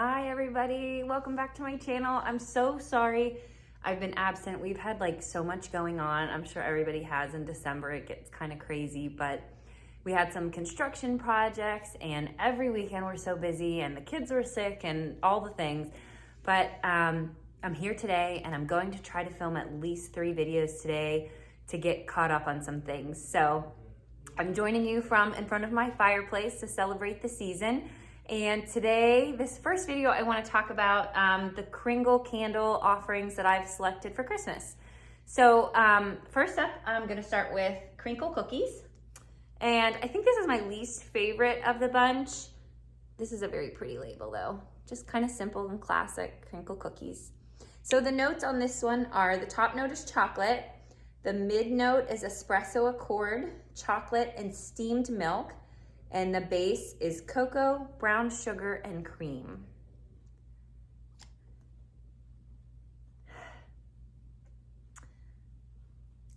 Hi everybody, welcome back to my channel. I'm so sorry I've been absent. We've had like so much going on. I'm sure everybody has in December. It gets kind of crazy, but we had some construction projects and every weekend we're so busy and the kids were sick and all the things. But I'm here today and I'm going to try to film at least 3 videos today to get caught up on some things. So I'm joining you from in front of my fireplace to celebrate the season. And today, this first video, I want to talk about the Kringle candle offerings that I've selected for Christmas. So first up, I'm going to start with crinkle cookies. And I think this is my least favorite of the bunch. This is a very pretty label though. Just kind of simple and classic crinkle cookies. So the notes on this one are the top note is chocolate. The mid note is espresso accord, chocolate and steamed milk. And the base is cocoa, brown sugar, and cream.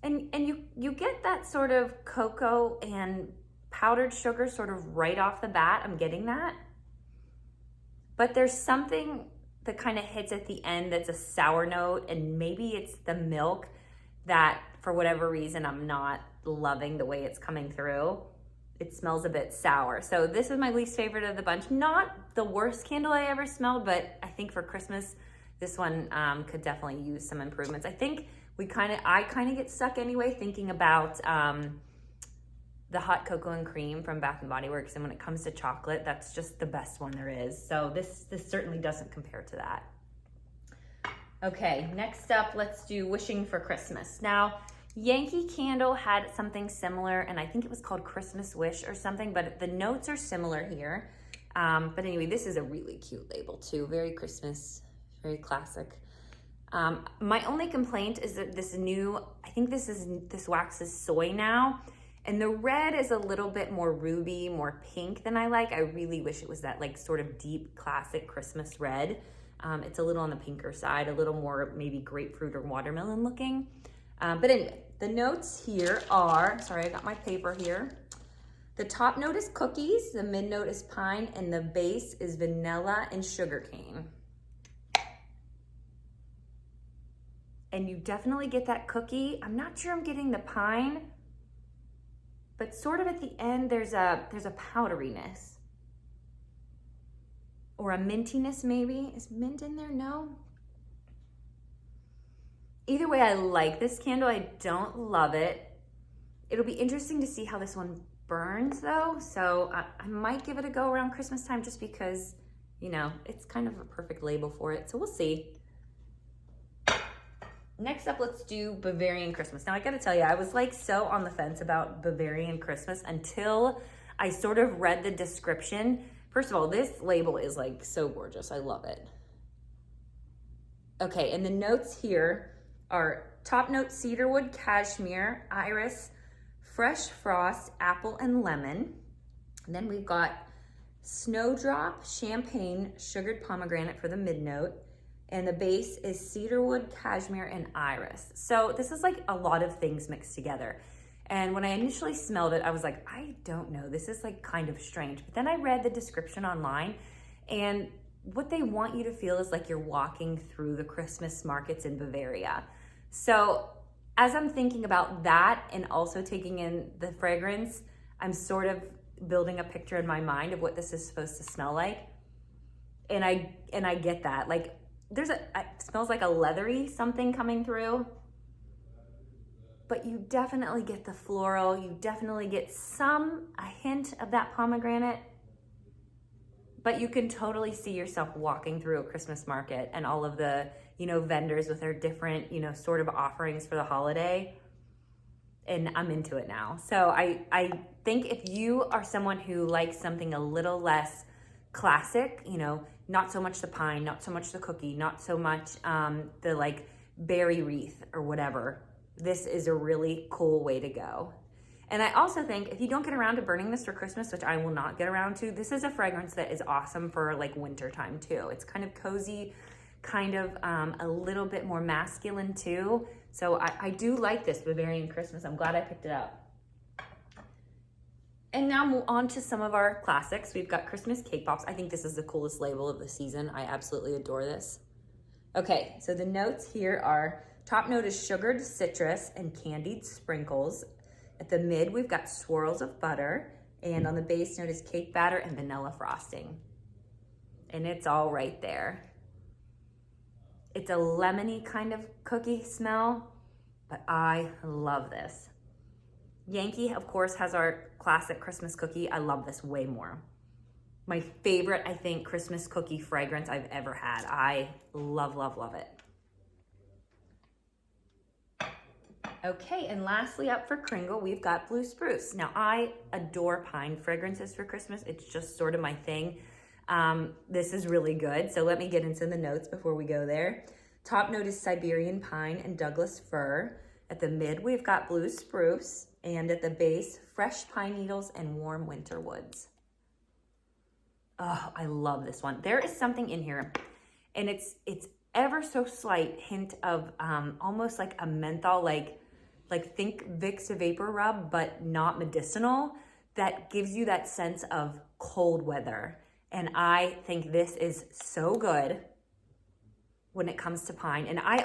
And you get that sort of cocoa and powdered sugar sort of right off the bat. I'm getting that. But there's something that kind of hits at the end that's a sour note, and maybe it's the milk that, for whatever reason, I'm not loving the way it's coming through. It smells a bit sour. So this is my least favorite of the bunch. Not the worst candle I ever smelled, but I think for Christmas, this one could definitely use some improvements. I think I kind of get stuck anyway thinking about the hot cocoa and cream from Bath & Body Works. And when it comes to chocolate, that's just the best one there is. So this certainly doesn't compare to that. Okay, next up, let's do Wishing for Christmas. Now, Yankee Candle had something similar, and I think it was called Christmas Wish or something, but the notes are similar here. But anyway, this is a really cute label too. Very Christmas, very classic. My only complaint is that this new, I think this wax is soy now, and the red is a little bit more ruby, more pink than I like. I really wish it was that like sort of deep classic Christmas red. It's a little on the pinker side, a little more maybe grapefruit or watermelon looking. But anyway, the notes here are, sorry, I got my paper here. The top note is cookies, the mid note is pine, and the base is vanilla and sugarcane. And you definitely get that cookie. I'm not sure I'm getting the pine, but sort of at the end, there's a powderiness. Or a mintiness maybe. Is mint in there? No. Either way, I like this candle. I don't love it. It'll be interesting to see how this one burns though. So I might give it a go around Christmas time just because, you know, it's kind of a perfect label for it. So we'll see. Next up, let's do Bavarian Christmas. Now I gotta tell you, I was like so on the fence about Bavarian Christmas until I sort of read the description. First of all, this label is like so gorgeous. I love it. Okay, and the notes here are top note cedarwood, cashmere, iris, fresh frost, apple, and lemon. And then we've got snowdrop, champagne, sugared pomegranate for the mid note. And the base is cedarwood, cashmere, and iris. So this is like a lot of things mixed together. And when I initially smelled it, I was like, I don't know, this is like kind of strange. But then I read the description online, and what they want you to feel is like you're walking through the Christmas markets in Bavaria. So as I'm thinking about that and also taking in the fragrance, I'm sort of building a picture in my mind of what this is supposed to smell like. And I get that. Like it smells like a leathery something coming through, but you definitely get the floral. You definitely get a hint of that pomegranate. But you can totally see yourself walking through a Christmas market and all of the, you know, vendors with their different, you know, sort of offerings for the holiday. And I'm into it now. So I think if you are someone who likes something a little less classic, you know, not so much the pine, not so much the cookie, not so much the like berry wreath or whatever, this is a really cool way to go. And I also think if you don't get around to burning this for Christmas, which I will not get around to, this is a fragrance that is awesome for like winter time too. It's kind of cozy, kind of a little bit more masculine too. So I do like this Bavarian Christmas. I'm glad I picked it up. And now move on to some of our classics. We've got Christmas cake pops. I think this is the coolest label of the season. I absolutely adore this. Okay, so the notes here are, top note is sugared citrus and candied sprinkles. At the mid, we've got swirls of butter. And on the base note is cake batter and vanilla frosting. And it's all right there. It's a lemony kind of cookie smell, but I love this. Yankee, of course, has our classic Christmas cookie. I love this way more. My favorite, I think, Christmas cookie fragrance I've ever had. I love, love, love it. Okay, and lastly up for Kringle, we've got Blue Spruce. Now, I adore pine fragrances for Christmas. It's just sort of my thing. This is really good, so let me get into the notes before we go there. Top note is Siberian pine and Douglas fir. At the mid, we've got Blue Spruce, and at the base, fresh pine needles and warm winter woods. Oh, I love this one. There is something in here, and it's ever so slight hint of almost like a menthol, like think Vicks Vapor Rub, but not medicinal, that gives you that sense of cold weather. And I think this is so good when it comes to pine. And I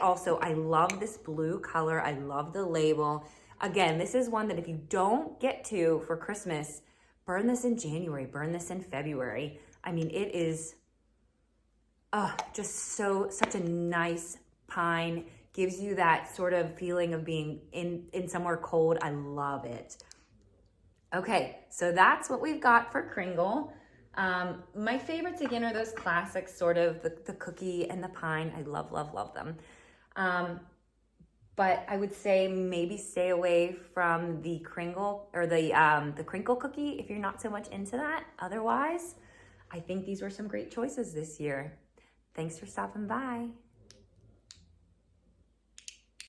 love this blue color. I love the label. Again, this is one that if you don't get to for Christmas, burn this in January, burn this in February. I mean, it is just such a nice pine. Gives you that sort of feeling of being in somewhere cold. I love it. Okay, so that's what we've got for Kringle. My favorites again are those classics, sort of the cookie and the pine. I love, love, love them. But I would say maybe stay away from the Kringle or the crinkle cookie if you're not so much into that. Otherwise, I think these were some great choices this year. Thanks for stopping by.